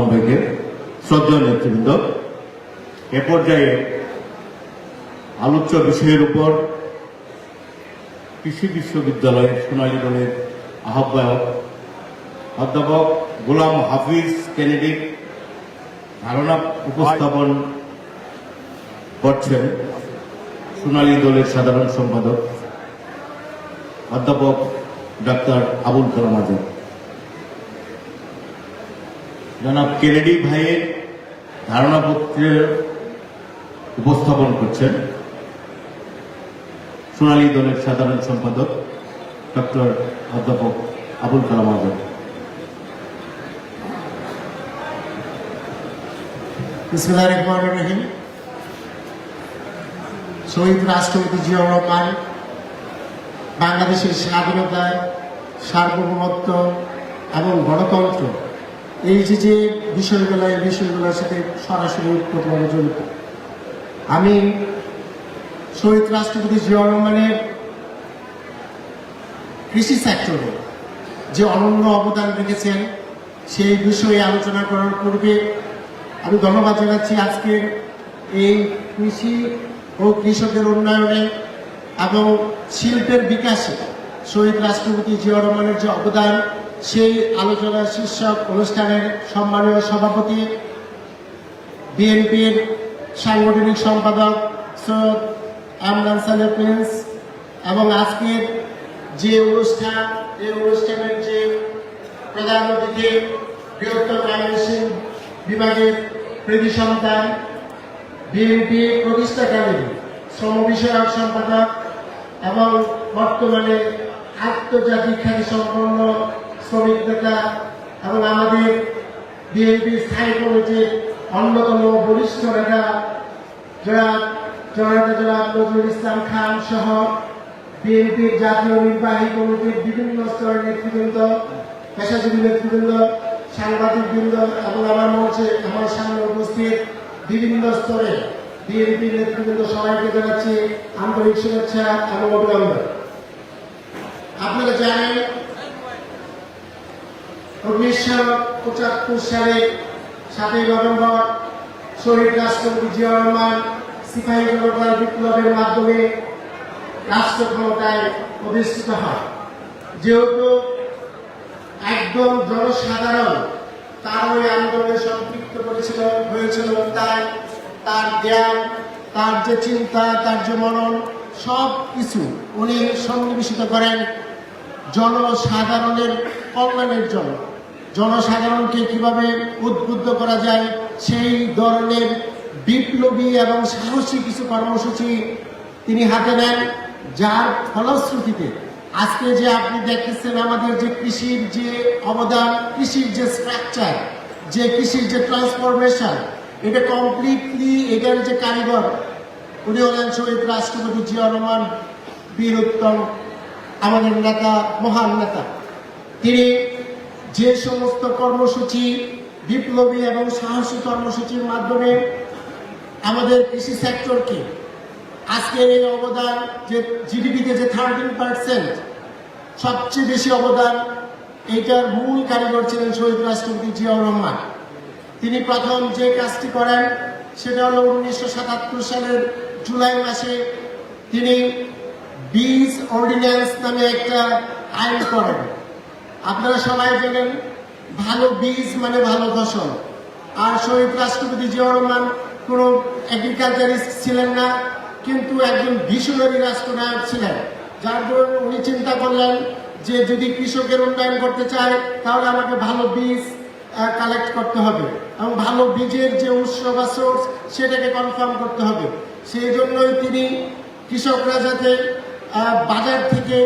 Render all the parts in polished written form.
সবাইকে শ্রদ্ধেয় নেতৃবৃন্দ, এ পর্যায়ে আলোচ্য বিষয়ের উপর কৃষি বিশ্ববিদ্যালয়ের সোনালী দলের আহ্বায়ক অধ্যাপক গোলাম হাফিজ কেনেডি ধারণা উপস্থাপন করছেন সোনালী দলের সাধারণ সম্পাদক অধ্যাপক ডাক্তার আবুল কালাম আজাদ। জনাব কেনেডি ভাইয়ের ধারণাপত্রের উপস্থাপন করছেন সোনালী দলের সাধারণ সম্পাদক ডক্টর অধ্যাপক আবুল কালাম আজাদ। বিসমিল্লাহির রহমানির রহিম। শহীদ রাষ্ট্রপতি জিয়াউর রহমান বাংলাদেশের স্বাধীনতা, সার্বভৌমত্ব এবং গণতন্ত্র এই যে বিষয়গুলো, এই বিষয়গুলোর সাথে সরাসরি ওতপ্রোতভাবে জড়িত। আমি শহীদ রাষ্ট্রপতি জিয়াউর রহমানের কৃষি সেক্টরে যে অনন্য অবদান রেখেছেন সেই বিষয়ে আলোচনা করার পূর্বে আমি ধন্যবাদ জানাচ্ছি আজকের এই কৃষি ও কৃষকের উন্নয়নে এবং শিল্পের বিকাশে শহীদ রাষ্ট্রপতি জিয়াউর রহমানের যে অবদান, সেই আলোচনা শীর্ষক অনুষ্ঠানের সম্মানীয় সভাপতি, বিএনপির সাংগঠনিক সম্পাদক সৈয়দ আমরান সালেহ প্রিন্স এবং আজকের যে অনুষ্ঠান, এই অনুষ্ঠানের যে প্রধান অতিথি বৃহত্তর ময়মনসিংহ বিভাগের কৃতি সন্তান, বিএনপি প্রতিষ্ঠাকালীন শ্রম বিষয়ক সম্পাদক এবং বর্তমানে আন্তর্জাতিক খ্যাতি সম্পন্ন শ্রমিক নেতা এবং আমাদের বিএনপি স্থায়ী কমিটির অন্যতম বরিষ্ঠ নেতা জনাব নজরুল ইসলাম খান সহ বিএনপির জাতীয় নির্বাহী কমিটির বিভিন্ন স্তরের নেতৃবৃন্দ, পেশাজীবী নেতৃবৃন্দ, সাংবাদিকবৃন্দ এবং আমার সামনে উপস্থিত বিভিন্ন স্তরে বিএনপি নেতৃবৃন্দ সবাইকে জানাচ্ছি আন্তরিক শুভেচ্ছা এবং অভিনন্দন। আপনারা জানেন 1975 সালে 7ই নভেম্বর শহীদ রাষ্ট্রপতি জিয়াউর রহমান সিপাহী জনতার বিপ্লবের মাধ্যমে রাষ্ট্র ক্ষমতায় অধিষ্ঠিত হয়। যেহেতু একদম জনসাধারণ তার ওই আন্দোলনে সম্পৃক্ত হয়েছিল, তাই তার জ্ঞান, তার যে চিন্তা, তার যে মনন, সব কিছু উনি সন্নিবেশিত করেন জনসাধারণের কল্যাণের জন্য। জনসাধারণকে কিভাবে উদ্বুদ্ধ করা যায় সেই ধরনের বিপ্লবী এবং সাহসী কিছু কর্মসূচি তিনি হাতে নেন, যার ফলশ্রুতিতে আজকে যে আপনি দেখতেছেন আমাদের যে কৃষির যে অবদান, কৃষির যে স্ট্রাকচার, যে কৃষির যে ট্রান্সফরমেশন, এটা কমপ্লিটলি এটার যে কারিগর উনি হলেন শহীদ রাষ্ট্রপতি জিয়াউর রহমান, বীর উত্তম, আমাদের নেতা, মহান নেতা। তিনি যে সমস্ত কর্মসূচি, বিপ্লবী এবং সাহসী কর্মসূচির মাধ্যমে আমাদের কৃষি সেক্টরকে আজকের এই অবদান, যে জিডিপিতে যে 13% সবচেয়ে বেশি অবদান, এইটার মূল কারিগর ছিলেন শহীদ রাষ্ট্রপতি জিয়াউর রহমান। তিনি প্রথম যে কাজটি করেন সেটা হলো 1977 সালের জুলাই মাসে তিনি বীজ অর্ডিন্যান্স নামে একটা আইন করেন। আপনারা সবাই জানেন ভালো বীজ মানে ভালো ফসল। আর শহীদ রাষ্ট্রপতি জিয়াউর রহমান কোনো এগ্রিকালচারিস্ট ছিলেন না, কিন্তু একজন ভিশনারি রাষ্ট্রনায়ক ছিলেন, যার জন্য উনি চিন্তা করলেন যে যদি কৃষকের উন্নয়ন করতে চায় তাহলে আমাকে ভালো বীজ কালেক্ট করতে হবে এবং ভালো বীজের যে উৎস বা সোর্স সেটাকে কনফার্ম করতে হবে। সেই জন্যই তিনি কৃষকরা যাতে বাজার থেকে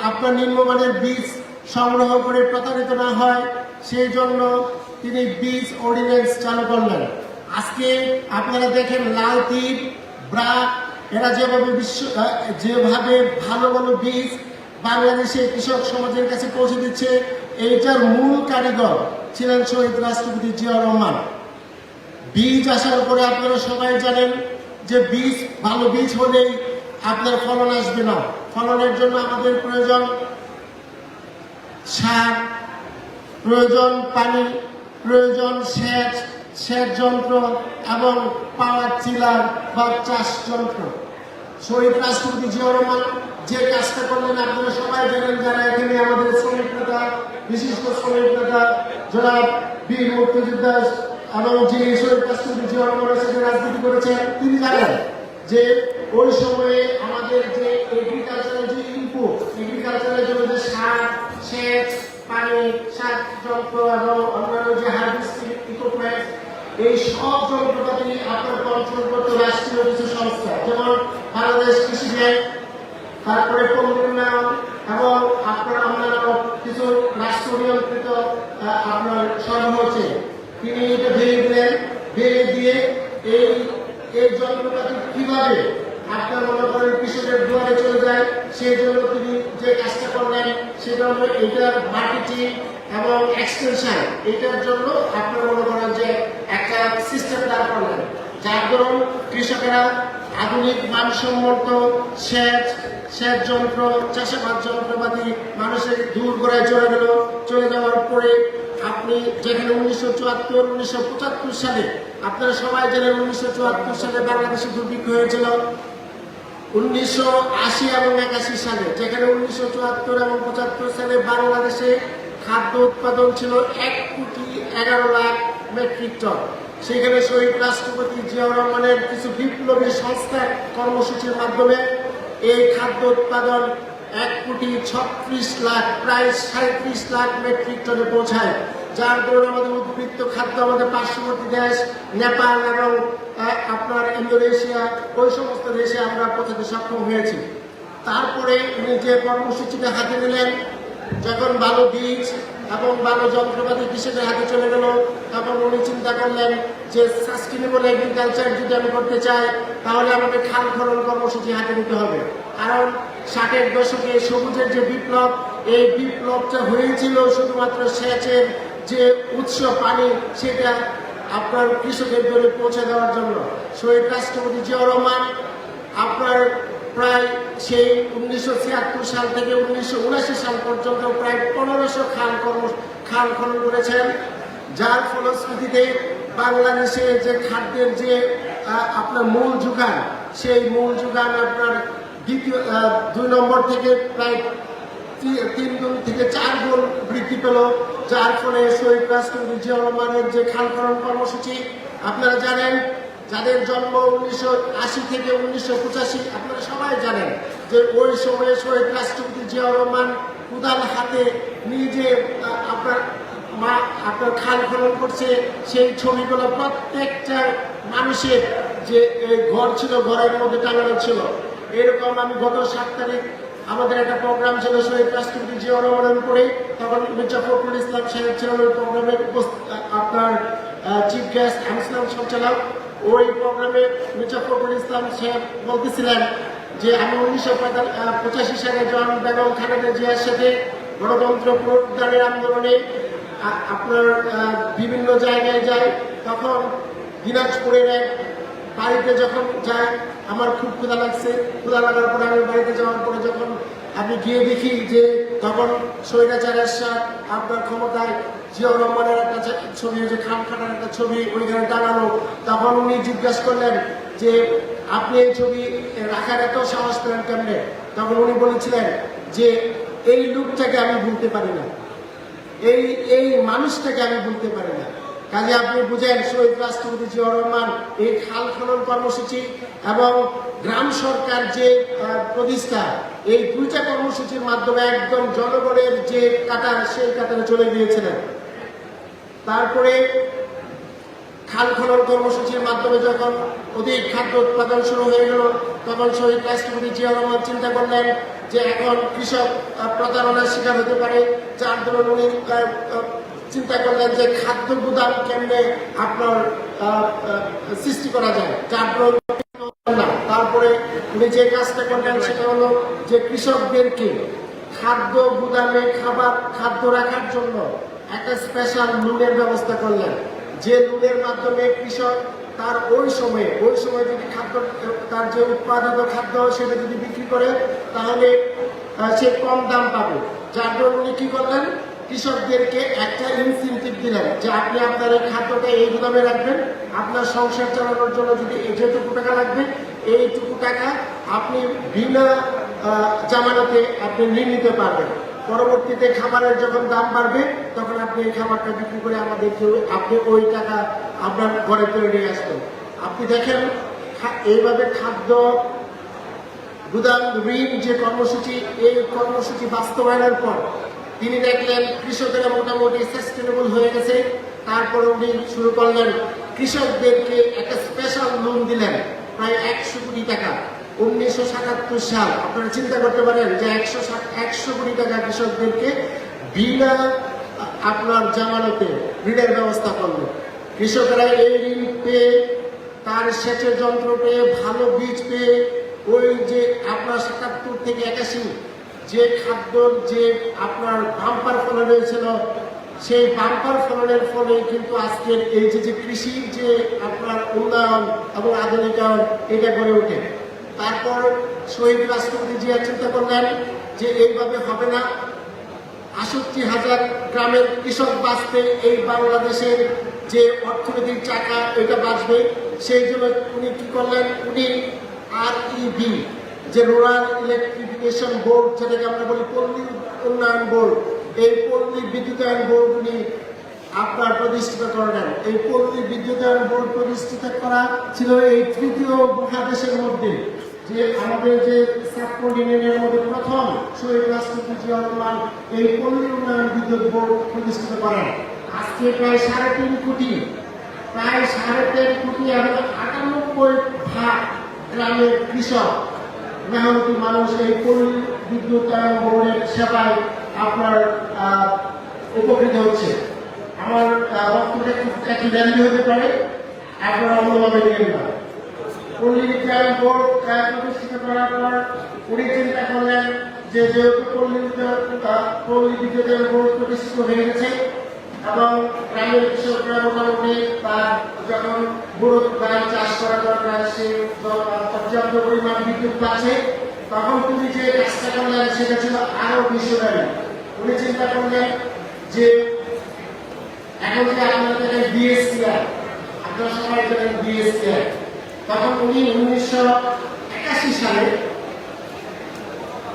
আপনার নিম্নমানের বীজ সংগ্রহ করে প্রতারিত না হয়, সেই জন্য তিনি বীজ অর্ডিন্যান্স চালু করলেন। আজকে আপনারা দেখেন লাল তীর, ব্রাক, এরা যেভাবে ভালো ভালো বীজ বাংলাদেশের কৃষক সমাজের কাছে পৌঁছে দিচ্ছে, এইটার মূল কারিগর ছিলেন শহীদ রাষ্ট্রপতি জিয়াউর রহমান। বীজ আসার পরে আপনারা সবাই জানেন যে ভালো বীজ হলেই আপনার ফলন আসবে না। ফলনের জন্য আমাদের প্রয়োজন সার, প্রয়োজন পানি, প্রয়োজন সেচ যন্ত্র এবং পাওয়ার টিলার বা চাষ যন্ত্র। শহীদ রাষ্ট্রপতি জিয়াউর রহমান যে কাজটা করলেন আপনারা সবাই জানেন, যারা এখানে আমাদের শ্রমিক নেতা, বিশিষ্ট শ্রমিক নেতা জনাব বীর মুক্তিযোদ্ধা এবং যিনি শহীদ রাষ্ট্রপতি জিয়াউর রহমানের সাথে রাজনীতি করেছেন, তিনি জানেন যে ওই সময়ে আমাদের যে এগ্রিকালচারের যে ইনপুট, এগ্রিকালচারের জন্য যে সার, সেচ, পানি, সার যন্ত্র এবং অন্যান্য যে হারভেস্টিং ইকুইপমেন্ট, এই সব যন্ত্রপাতি আপনার কন্ট্রোল করতে রাষ্ট্রীয় কিছু সংস্থা, যেমন বাংলাদেশ কৃষি ব্যাংক, তারপরে পণ্য উন্নয়ন এবং আপনার অন্যান্য কিছু রাষ্ট্র নিয়ন্ত্রিত আপনার সরবরাহ, তিনি এটা ভেঙে দিলেন। ভেঙে দিয়ে এই যন্ত্রপাতি কিভাবে আপনার মনে করেন কৃষকের দুয়ারে চলে যায়, সেই জন্য তিনি যে কাজটা করলেন সেটা হলো এটার মার্কেটিং এবং এক্সটেনশন, এটার জন্য আপনার মনে করেন যে একটা সিস্টেম দাঁড় করলেন, যার দরুন কৃষকেরা আধুনিক মানসম্মত সেচ যন্ত্র, চাষাবাদ যন্ত্রপাতি মানুষের দূর করে চলে যাওয়ার পরে আপনি যেখানে 1974-1975 সালে, আপনারা সবাই জানেন 1974 সালে বাংলাদেশে দুর্ভিক্ষ হয়েছিল, 1980 এবং 81 সালে, যেখানে 1974 এবং 75 সালে বাংলাদেশে খাদ্য উৎপাদন ছিল 1,11,00,000 মেট্রিক টন। সেখানে শহীদ রাষ্ট্রপতি জিয়াউর রহমানের কিছু বিপ্লবী সংস্থার কর্মসূচির মাধ্যমে এই খাদ্য উৎপাদন 1,36,00,000 প্রায় 37 লাখ মেট্রিক টনে পৌঁছায়, যার দরুন আমাদের উদ্বৃত্ত খাদ্য আমাদের পার্শ্ববর্তী দেশ নেপাল এবং আপনার ইন্দোনেশিয়া, ওই সমস্ত দেশে আমরা পৌঁছাতে সক্ষম হয়েছি। তারপরে উনি যে কর্মসূচিটা হাতে নিলেন, যখন ভালো বীজ এবং ভালো যন্ত্রপাতি কৃষকের হাতে চলে গেল, তখন উনি চিন্তা করলেন যে সাস্টেনেবল এগ্রিকালচার যদি আমি করতে চাই, তাহলে আমাকে খাল খনন কর্মসূচি হাতে নিতে হবে। কারণ 60-এর দশকে সবুজের যে বিপ্লব, এই বিপ্লবটা হয়েছিল শুধুমাত্র সেচের যে উৎস পানি, সেটা আপনার কৃষকের দরে পৌঁছে দেওয়ার জন্য। শহীদ রাষ্ট্রপতি জিয়াউর রহমান আপনার প্রায় সেই 1976 সাল থেকে 1979 সাল পর্যন্ত প্রায় 1500 খাল খনন করেছেন, যার ফলশ্রুতিতে বাংলাদেশে যে খাদ্যের যে আপনার মূল যোগান, সেই মূল যোগান আপনার দুই নম্বর থেকে প্রায় 3 গুণ থেকে 4 গুণ বৃদ্ধি পেল, যার ফলে শহীদ রাষ্ট্রপতি জিয়াউর রহমানের যে খাল খনন কর্মসূচি, আপনারা জানেন যাদের জন্ম 1980 থেকে 1985, আপনারা সবাই জানেন যে ওই সময়ে শহীদ রাষ্ট্রপতি জিয়াউর রহমান কোদাল হাতে নিজে আপনার খাল খনন করছে। সেই ছবিগুলো প্রত্যেকটা মানুষের যে ঘর ছিল, ঘরের মধ্যে টাঙানো ছিল। এরকম আমি গত 7 তারিখ আমাদের একটা প্রোগ্রাম ছিল শহীদ রাষ্ট্রপতি জিয়াউর রহমানের উপরে, তখন মির্জা ফখরুল ইসলাম সাহেব ছিলেন ওই প্রোগ্রামের আপনার চিফ গেস্ট, আমি ছিলাম সঞ্চালক। ওই প্রোগ্রামে মির্জা ফখরুল ইসলাম সাহেব বলতেছিলেন যে আমি 1985 সালে জন বেগম খালেদা জিয়ার সাথে গণতন্ত্র পুনরুদ্ধারের আন্দোলনে আপনার বিভিন্ন জায়গায় যাই, তখন দিনাজপুরের এক বাড়িতে যখন যাই, আমার খুব ক্ষুধা লাগছে। ক্ষুধা লাগার পরে আমি বাড়িতে যাওয়ার পরে যখন আমি গিয়ে দেখি যে তখন স্বৈরাচারের আপনার ক্ষমতায় জিয়াউর রহমানের একটা ছবি, যে খান খাটার একটা ছবি ওইখানে টাঙানো, তখন উনি জিজ্ঞাসা করলেন যে আপনি এই ছবি রাখার এত সাহস পেলেন কেমনে? তখন উনি বলেছিলেন যে এই লোকটাকে আমি ভুলতে পারি না, এই মানুষটাকে আমি ভুলতে পারি না। কাজে আপনি বুঝেন শহীদ রাষ্ট্রপতি জিয়াউর রহমান এই খাল খনন কর্মসূচি এবং গ্রাম সরকার যে প্রতিষ্ঠা, এই দুইটা কর্মসূচির মাধ্যমে একদম জনগণের যে কাতার, সেই কাতারে চলে গিয়েছিলেন। তারপরে খাল খনন কর্মসূচির মাধ্যমে যখন অধিক খাদ্য উৎপাদন শুরু হয়ে গেল, তখন শহীদ রাষ্ট্রপতি জিয়াউর রহমান চিন্তা করলেন যে এখন কৃষক প্রতারণার শিকার হতে পারে, যার দরুন উনি চিন্তা করলেন যে খাদ্য গুদাম কেমনে আপনার সৃষ্টি করা যায়, যার দরুন না। তারপরে উনি যে কাজটা করলেন সেটা হলো যে কৃষকদেরকে খাদ্য গুদামে খাদ্য রাখার জন্য একটা স্পেশাল লোনের ব্যবস্থা করলেন, যে লোনের মাধ্যমে কৃষক তার ওই সময়ে যদি খাদ্য, তার যে উৎপাদিত খাদ্য সেটা যদি বিক্রি করে, তাহলে সে কম দাম পাবে। যার জন্য উনি কি করলেন, কৃষকদেরকে একটা ইনসেন্টিভ দিলেন যে আপনি আপনার এই খাদ্যটা এই গুদামে রাখবেন, আপনার সংসার চালানোর জন্য যদি যেটুকু টাকা লাগবে এইটুকু টাকা আপনি বিনা জামানতে আপনি ঋণ নিতে পারবেন। পরবর্তীতে খাবারের যখন দাম বাড়বে তখন আপনি এই খাবারটা বিক্রি করে আমাদেরকে আপনি ওই টাকা আপনার ঘরে তুলে নিয়ে আসবেন। আপনি দেখেন এইভাবে খাদ্য গুদাম ঋণ যে কর্মসূচি, এই কর্মসূচি বাস্তবায়নের পর তিনি দেখলেন কৃষকেরা মোটামুটি সাস্টেনেবল হয়ে গেছে। তারপর উনি শুরু করলেন কৃষকদেরকে একটা স্পেশাল লোন দিলেন প্রায় 100 কোটি টাকা। 1977 সাল, আপনারা চিন্তা করতে পারেন যে 100 কোটি টাকা কৃষকদেরকে বিনা আপনার জামানতে ঋণের ব্যবস্থা করলো। কৃষকরা এই ঋণ পেয়ে, তার সেচের যন্ত্র পেয়ে, ভালো বীজ পেয়ে, ওই যে আপনার 77 থেকে 81 যে খাদ্যর যে আপনার বাম্পার ফলন হয়েছিল, সেই বাম্পার ফলনের ফলে কিন্তু আজকের এই যে কৃষির যে আপনার উন্নয়ন এবং আধুনিকায়ন এটা গড়ে ওঠে। তারপর শহীদ রাষ্ট্রপতি জিয়া চিন্তা করলেন যে এইভাবে হবে না, 68,000 গ্রামের কৃষক বাঁচতে এই বাংলাদেশের যে অর্থনৈতিক চাকা এটা বাঁচবে। সেই জন্য উনি কি করলেন, উনি REB যে রুরাল ইলেকট্রিফিকেশন বোর্ড, যেটাকে আমরা বলি পল্লী উন্নয়ন বোর্ড, এই পল্লী বিদ্যুতায়ন বোর্ড উনি আপনার প্রতিষ্ঠিত করলেন। এই পল্লী বিদ্যুতায়ন বোর্ড প্রতিষ্ঠিত করা ছিল এই তৃতীয় মহাদেশের মধ্যে, যে আমাদের যে সাবকন্টিনেন্টের মধ্যে প্রথম শহীদ রাষ্ট্রপতি জিয়াউর রহমান এই পল্লী উন্নয়ন বিদ্যুৎ বোর্ড প্রতিষ্ঠিত করেন। আজকে প্রায় 3.5 কোটি এবং 98% গ্রামের কৃষক মেহনতি মানুষ এই পল্লী বিদ্যুতায়ন বোর্ডের সেবায় আপনার উপকৃত হচ্ছে। আমার বক্তব্যটা একটু ল্যান্ডি হতে পারে, আপনারা অন্যভাবে নিয়ে না। পল্লী বিদ্যুতায়ন বোর্ড প্রতিষ্ঠিত করার পর উনি চিন্তা করলেন যে যেহেতু পল্লী বিদ্যুতায়ন বোর্ড প্রতিষ্ঠিত হয়ে গেছে এবং গ্রামের কৃষকরা মোটামুটি তার যখন বড় ধান চাষ করা দরকার, সে পর্যাপ্ত পরিমাণ বিদ্যুৎ পাচ্ছে, তখন তিনি যে কাজটা করলেন সেটা ছিল আরো মিশনারি। উনি চিন্তা করলেন যে এখন যে আপনাদের BSCR, আপনারা সবাই জানেন BSCR, তখন উনি 1981 সালে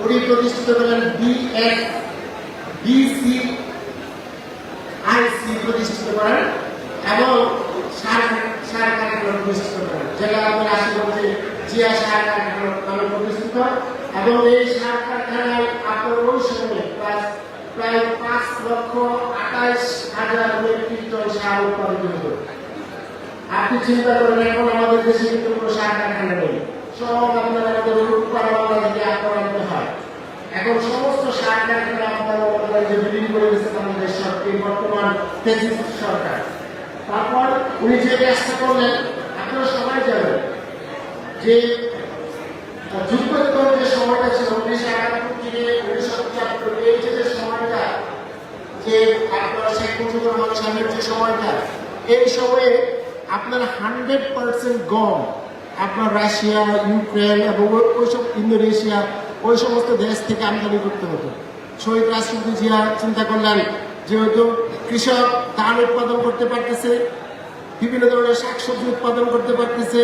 উনি প্রতিষ্ঠিত করলেন BCIC প্রতিষ্ঠিত করেন এবং সার কারখানা প্রতিষ্ঠিত করেন, যেটা আমাদের আশেপাশে জিয়া সার কারখানা নামে প্রতিষ্ঠিত। এবং এই সার কারখানায় আপনার ওই সময় প্রায় 5,28,000 মেট্রিক টন সার উৎপাদিত হতো। আপনি চিন্তা করেন এখন আমাদের দেশে কিন্তু কোনো সার কারখানা নেই, সব আপনার আমাদের উৎপাদন থেকে আনতে হয়। এখন সমস্ত সার কারখানা আপনারা যে বিলীন করে দিচ্ছে আমাদের সরকার, বর্তমান সরকার। তারপর উনি যে কাজটা করলেন, আপনারা সবাই জানেন যে যুদ্ধোত্তর যে সময়টা ছিল 1971 থেকে 1975, এই যে সময়টা, যে আপনার শেখ মুজিবুর রহমান সাহেবের যে সময়টা, এই সময়ে আপনার 100% গম আপনার রাশিয়া, ইউক্রেন এবং ওইসব ইন্দোনেশিয়া, ওই সমস্ত দেশ থেকে আমদানি করতে হতো। শহীদ রাষ্ট্রপতি জিয়া চিন্তা করলেন যেহেতু কৃষক ধান উৎপাদন করতে পারতেছে, বিভিন্ন ধরনের শাকসবজি উৎপাদন করতে পারতেছে,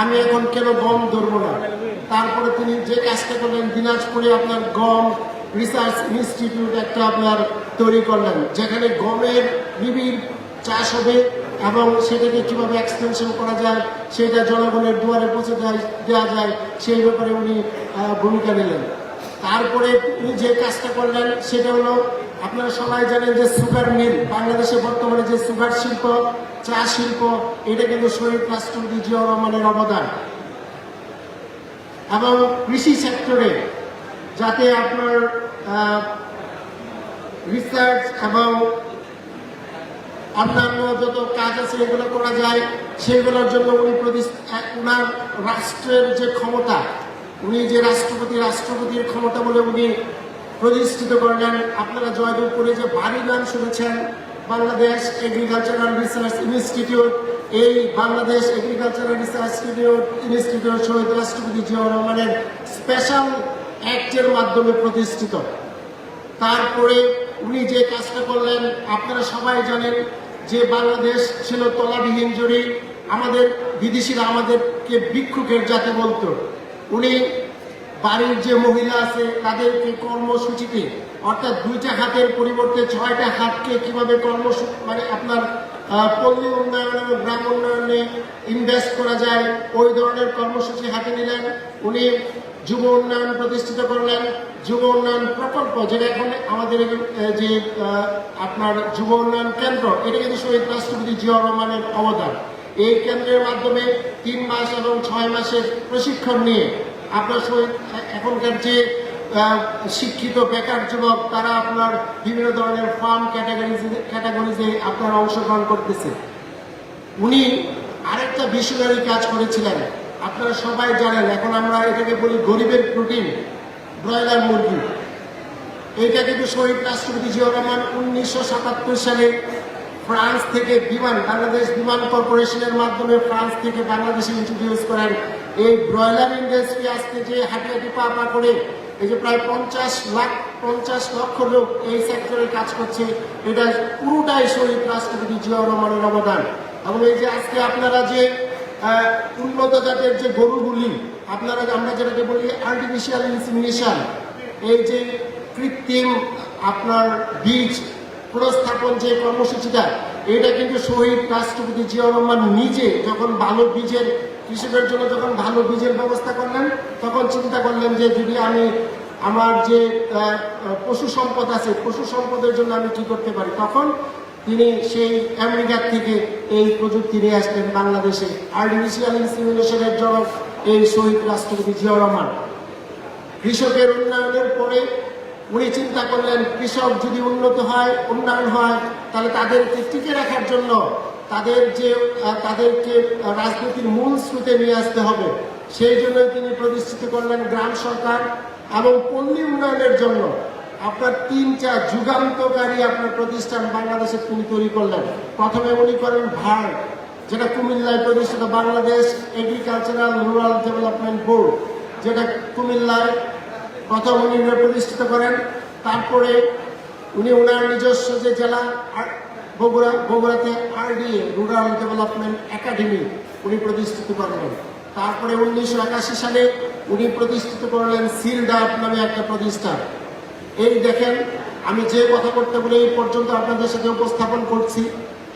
আমি এখন কেন গম ধরবো না। তারপরে তিনি যে কাজটা করলেন, দিনাজপুরে আপনার গম রিসার্চ ইনস্টিটিউট একটা আপনার তৈরি করলেন, যেখানে গমের নিবিড় চাষ হবে এবং সেটাকে কিভাবে এক্সটেনশন করা যায়, সেটা জনগণের দুয়ারে পৌঁছে দেওয়া যায়, সেই ব্যাপারে উনি ভূমিকা নিলেন। তারপরে উনি যে কাজটা করলেন সেটা হলো, আপনারা সবাই জানেন যে সুগার মিল, বাংলাদেশে বর্তমানে যে সুগার শিল্প, চা শিল্প, এটা কিন্তু শহীদ রাষ্ট্রপতি জিয়াউর রহমানের অবদান। এবং কৃষি সেক্টরে যাতে আপনার রিসার্চ এবং অন্যান্য যত কাজ আছে এগুলো করা যায়, সেগুলোর জন্য উনি ওনার রাষ্ট্রের যে ক্ষমতা, উনি যে রাষ্ট্রপতির ক্ষমতা বলে উনি প্রতিষ্ঠিত করলেন। আপনারা জয়দেবপুরে যে বাড়ি গান শুনেছেন, বাংলাদেশ এগ্রিকালচারাল রিসার্চ ইনস্টিটিউট, এই বাংলাদেশ এগ্রিকালচারাল রিসার্চ ইনস্টিটিউট শহীদ রাষ্ট্রপতি জিয়াউর রহমানের স্পেশাল অ্যাক্টের মাধ্যমে প্রতিষ্ঠিত। তারপরে উনি যে কাজটা করলেন আপনারা সবাই জানেন যে বাংলাদেশ ছিল তলাবিহীন জুড়ি, আমাদের বিদেশিরা আমাদেরকে ভিক্ষুকের জাতি বলতো। উনি বাড়ির যে মহিলা আছে তাদেরকে কর্মসূচিতে অর্থাৎ 2টা হাতের পরিবর্তে 6টা হাতকে কিভাবে কর্মসূচি মানে আপনার পল্লী উন্নয়নে গ্রাম উন্নয়নে ইনভেস্ট করা যায় ওই ধরনের কর্মসূচি হাতে নিলেন। উনি যুব উন্নয়ন প্রতিষ্ঠিত করলেন, যুব উন্নয়ন প্রকল্প যেটা এখন আমাদের যে আপনার যুব উন্নয়ন কেন্দ্র, এটা কিন্তু শহীদ রাষ্ট্রপতি জিয়াউর রহমানের অবদান। এই কেন্দ্রের মাধ্যমে 3 মাস এবং 6 মাসের প্রশিক্ষণ নিয়ে আপনার শহীদ এখনকার যে শিক্ষিত বেকার যুবক তারা আপনার বিভিন্ন ধরনের ফার্ম ক্যাটাগরিজে আপনার অংশগ্রহণ করতেছে। উনি আরেকটা ভিশনারি কাজ করেছিলেন, আপনারা সবাই জানেন, এখন আমরা এটাকে বলি গরিবের প্রোটিন, ব্রয়লার মুরগি। এইটা কিন্তু শহীদ রাষ্ট্রপতি জিয়াউর রহমান 1977 সালে ফ্রান্স থেকে বাংলাদেশ বিমান কর্পোরেশনের মাধ্যমে ফ্রান্স থেকে বাংলাদেশে ইন্ট্রোডিউস করেন। এই ব্রয়লার ইন্ডাস্ট্রি আজকে যে হাঁটি হাঁটি পা পা করে এই যে প্রায় 50 লক্ষ লোক এই সেক্টরে কাজ করছে, এটা পুরোটাই শহীদ রাষ্ট্রপতি জিয়াউর রহমানের অবদান। এবং এই যে আজকে আপনারা যে উন্নত জাতের যে গরুগুলি আমরা যেটাকে বলি আর্টিফিশিয়াল ইনসিমিনেশন, এই যে কৃত্রিম আপনার বীজ প্রস্থাপন যে কর্মসূচিটা, এটা কিন্তু শহীদ রাষ্ট্রপতি জিয়াউর রহমান নিজে যখন ভালো বীজের কৃষকের জন্য যখন ভালো বীজের ব্যবস্থা করলেন তখন চিন্তা করলেন যে যদি আমি আমার যে পশু সম্পদ আছে পশু সম্পদের জন্য আমি কি করতে পারি, তখন তিনি সেই আমেরিকার থেকে এই প্রযুক্তি নিয়ে আসলেন বাংলাদেশে। আর্টিফিশিয়াল ইনসিমিনেশনের জনক এই শহীদ রাষ্ট্রপতি জিয়াউর রহমান। কৃষকের উন্নয়নের পরে উনি চিন্তা করলেন কৃষক যদি উন্নয়ন হয় তাহলে তাদেরকে টিকে রাখার জন্য তাদেরকে রাজনীতির মূল স্রোতে নিয়ে আসতে হবে। সেই জন্য তিনি প্রতিষ্ঠিত করলেন গ্রাম সরকার এবং পল্লী উন্নয়নের জন্য আপনার 3টা যুগান্তকারী আপনার প্রতিষ্ঠান বাংলাদেশে তিনি তৈরি করলেন। প্রথমে উনি করেন ভার্ড, যেটা কুমিল্লায় প্রতিষ্ঠিত Bangladesh agricultural rural development board, যেটা কুমিল্লায় প্রথম উনি প্রতিষ্ঠিত করেন। তারপরে উনি ওনার নিজস্ব যে জেলা বগুড়াতে RDA রুরাল ডেভেলপমেন্ট একাডেমি উনি প্রতিষ্ঠিত করলেন। তারপরে 1981 সালে উনি প্রতিষ্ঠিত করলেন সিলডাপ নামে একটা প্রতিষ্ঠান। এই দেখেন আমি যে কথা করতে বলে এই পর্যন্ত আপনাদের সাথে উপস্থাপন করছি,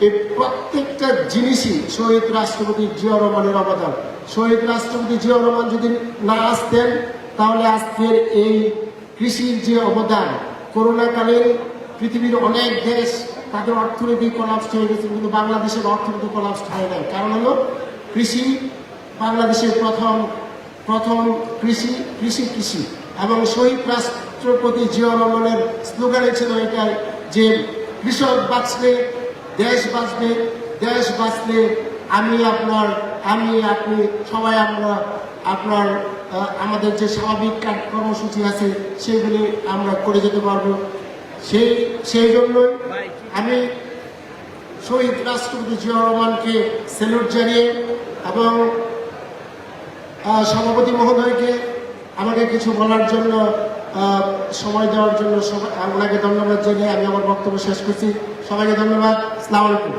এই প্রত্যেকটা জিনিসই শহীদ রাষ্ট্রপতি জিয়াউর রহমানের অবদান। শহীদ রাষ্ট্রপতি জিয়াউর রহমান যদি না আসতেন তাহলে আজকের এই কৃষির যে অবদান, করোনাকালে পৃথিবীর অনেক দেশ তাদের অর্থনৈতিক কলাপস হয়ে গেছে, কিন্তু বাংলাদেশের অর্থনৈতিক কলাপস হয় নাই। কারণ হলো কৃষি, বাংলাদেশের প্রথম কৃষি এবং শহীদ রাষ্ট্রপতি জিয়াউর রহমানের স্লোগানে ছিল এটাই যে কৃষক বাঁচলে দেশ বাঁচবে, দেশ বাঁচলে আমি আপনি সবাই আমরা আমাদের যে স্বাভাবিক কর্মসূচি আছে সেগুলি আমরা করে যেতে পারবো। সেই জন্যই আমি শহীদ রাষ্ট্রপতি জিয়াউর রহমানকে স্যালুট জানিয়ে এবং সভাপতি মহোদয়কে আমাকে কিছু বলার জন্য সময় দেওয়ার জন্য ওনাকে ধন্যবাদ জানিয়ে আমি আমার বক্তব্য শেষ করছি। সবাইকে ধন্যবাদ। আসসালামু আলাইকুম।